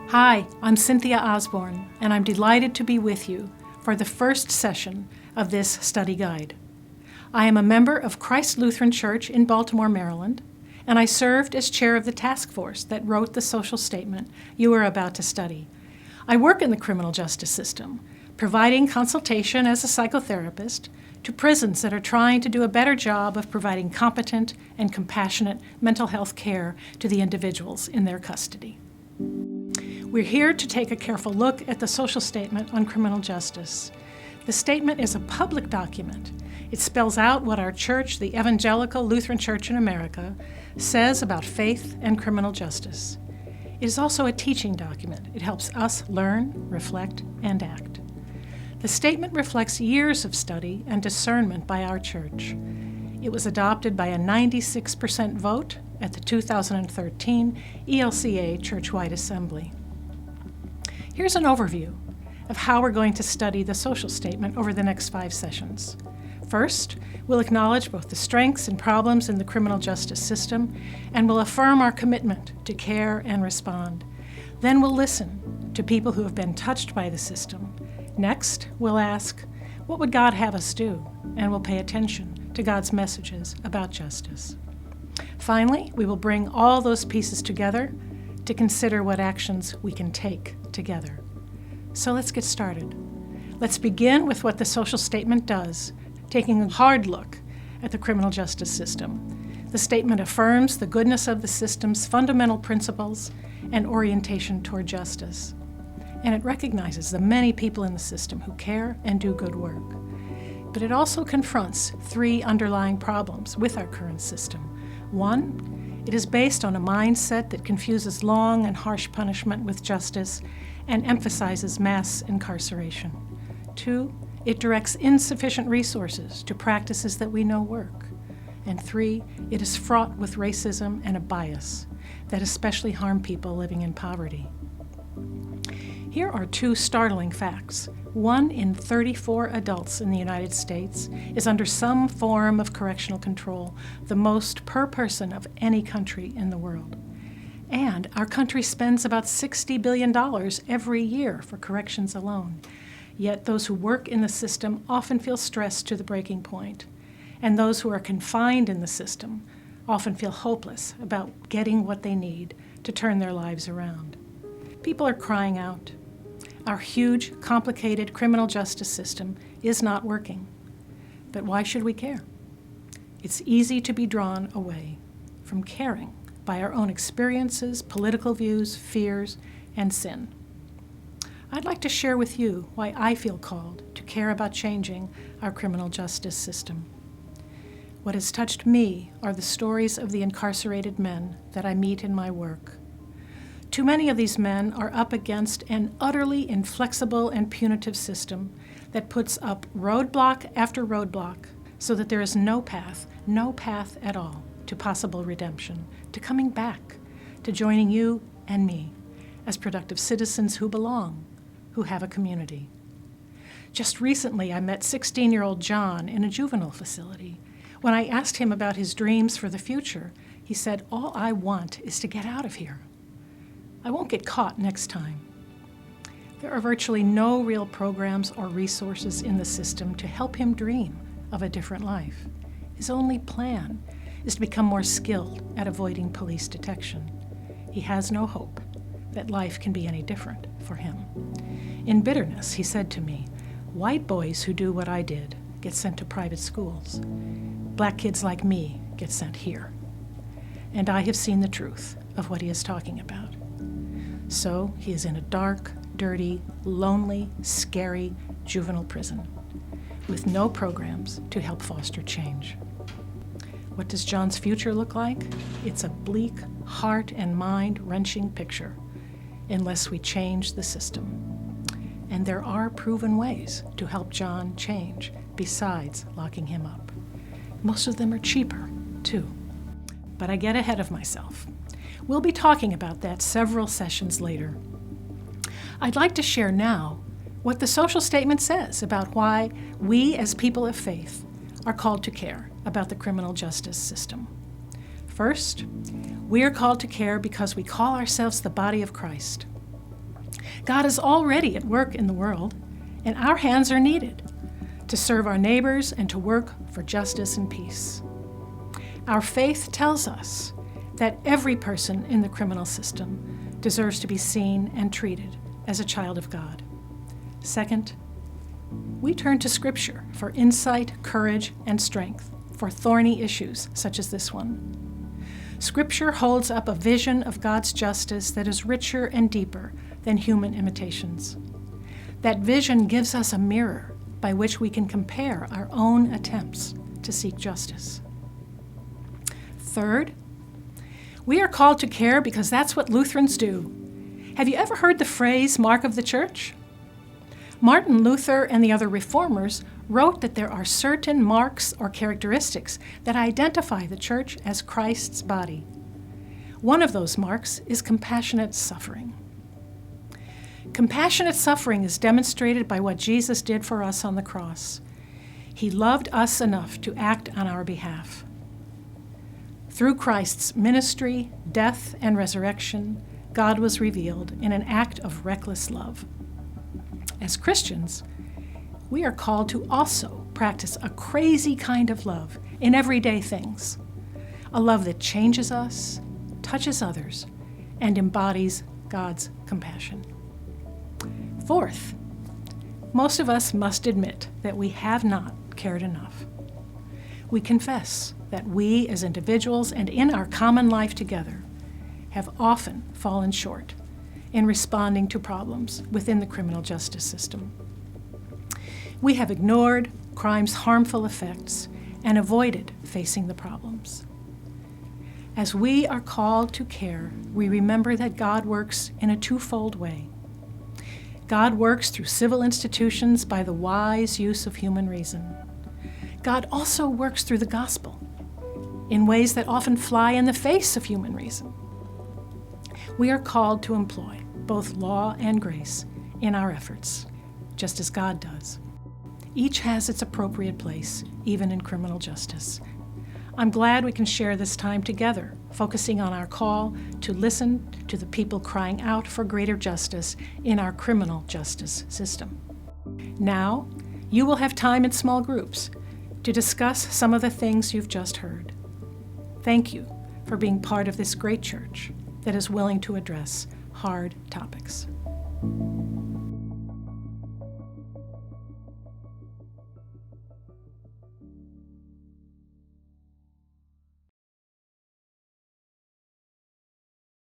Hi, I'm Cynthia Osborne, and I'm delighted to be with you for the first session of this study guide. I am a member of Christ Lutheran Church in Baltimore, Maryland, and I served as chair of the task force that wrote the social statement you are about to study. I work in the criminal justice system, providing consultation as a psychotherapist to prisons that are trying to do a better job of providing competent and compassionate mental health care to the individuals in their custody. We're here to take a careful look at the social statement on criminal justice. The statement is a public document. It spells out what our church, the Evangelical Lutheran Church in America, says about faith and criminal justice. It is also a teaching document. It helps us learn, reflect, and act. The statement reflects years of study and discernment by our church. It was adopted by a 96% vote at the 2013 ELCA Churchwide Assembly. Here's an overview of how we're going to study the social statement over the next 5 sessions. First, we'll acknowledge both the strengths and problems in the criminal justice system, and we'll affirm our commitment to care and respond. Then we'll listen to people who have been touched by the system. Next, we'll ask, what would God have us do? And we'll pay attention to God's messages about justice. Finally, we will bring all those pieces together to consider what actions we can take together. So let's get started. Let's begin with what the social statement does, taking a hard look at the criminal justice system. The statement affirms the goodness of the system's fundamental principles and orientation toward justice. And it recognizes the many people in the system who care and do good work. But it also confronts 3 underlying problems with our current system. 1, it is based on a mindset that confuses long and harsh punishment with justice and emphasizes mass incarceration. 2, it directs insufficient resources to practices that we know work. And 3, it is fraught with racism and a bias that especially harm people living in poverty. Here are 2 startling facts. 1 in 34 adults in the United States is under some form of correctional control, the most per person of any country in the world. And our country spends about $60 billion every year for corrections alone. Yet those who work in the system often feel stressed to the breaking point, and those who are confined in the system often feel hopeless about getting what they need to turn their lives around. People are crying out. Our huge, complicated criminal justice system is not working. But why should we care? It's easy to be drawn away from caring by our own experiences, political views, fears, and sin. I'd like to share with you why I feel called to care about changing our criminal justice system. What has touched me are the stories of the incarcerated men that I meet in my work. Too many of these men are up against an utterly inflexible and punitive system that puts up roadblock after roadblock so that there is no path at all to possible redemption, to coming back, to joining you and me as productive citizens who belong, who have a community. Just recently, I met 16-year-old John in a juvenile facility. When I asked him about his dreams for the future, he said, "All I want is to get out of here. I won't get caught next time." There are virtually no real programs or resources in the system to help him dream of a different life. His only plan is to become more skilled at avoiding police detection. He has no hope that life can be any different for him. In bitterness, he said to me, "White boys who do what I did get sent to private schools. Black kids like me get sent here." And I have seen the truth of what he is talking about. So he is in a dark, dirty, lonely, scary juvenile prison with no programs to help foster change. What does John's future look like? It's a bleak, heart and mind-wrenching picture unless we change the system. And there are proven ways to help John change besides locking him up. Most of them are cheaper, too. But I get ahead of myself. We'll be talking about that several sessions later. I'd like to share now what the social statement says about why we as people of faith are called to care about the criminal justice system. First, we are called to care because we call ourselves the body of Christ. God is already at work in the world, and our hands are needed to serve our neighbors and to work for justice and peace. Our faith tells us that every person in the criminal system deserves to be seen and treated as a child of God. Second, we turn to Scripture for insight, courage, and strength for thorny issues such as this one. Scripture holds up a vision of God's justice that is richer and deeper than human imitations. That vision gives us a mirror by which we can compare our own attempts to seek justice. Third, we are called to care because that's what Lutherans do. Have you ever heard the phrase mark of the church? Martin Luther and the other reformers wrote that there are certain marks or characteristics that identify the church as Christ's body. One of those marks is compassionate suffering. Compassionate suffering is demonstrated by what Jesus did for us on the cross. He loved us enough to act on our behalf. Through Christ's ministry, death, and resurrection, God was revealed in an act of reckless love. As Christians, we are called to also practice a crazy kind of love in everyday things, a love that changes us, touches others, and embodies God's compassion. Fourth, most of us must admit that we have not cared enough. We confess that we as individuals and in our common life together have often fallen short in responding to problems within the criminal justice system. We have ignored crime's harmful effects and avoided facing the problems. As we are called to care, we remember that God works in a twofold way. God works through civil institutions by the wise use of human reason. God also works through the gospel in ways that often fly in the face of human reason. We are called to employ both law and grace in our efforts, just as God does. Each has its appropriate place, even in criminal justice. I'm glad we can share this time together, focusing on our call to listen to the people crying out for greater justice in our criminal justice system. Now, you will have time in small groups to discuss some of the things you've just heard. Thank you for being part of this great church that is willing to address hard topics.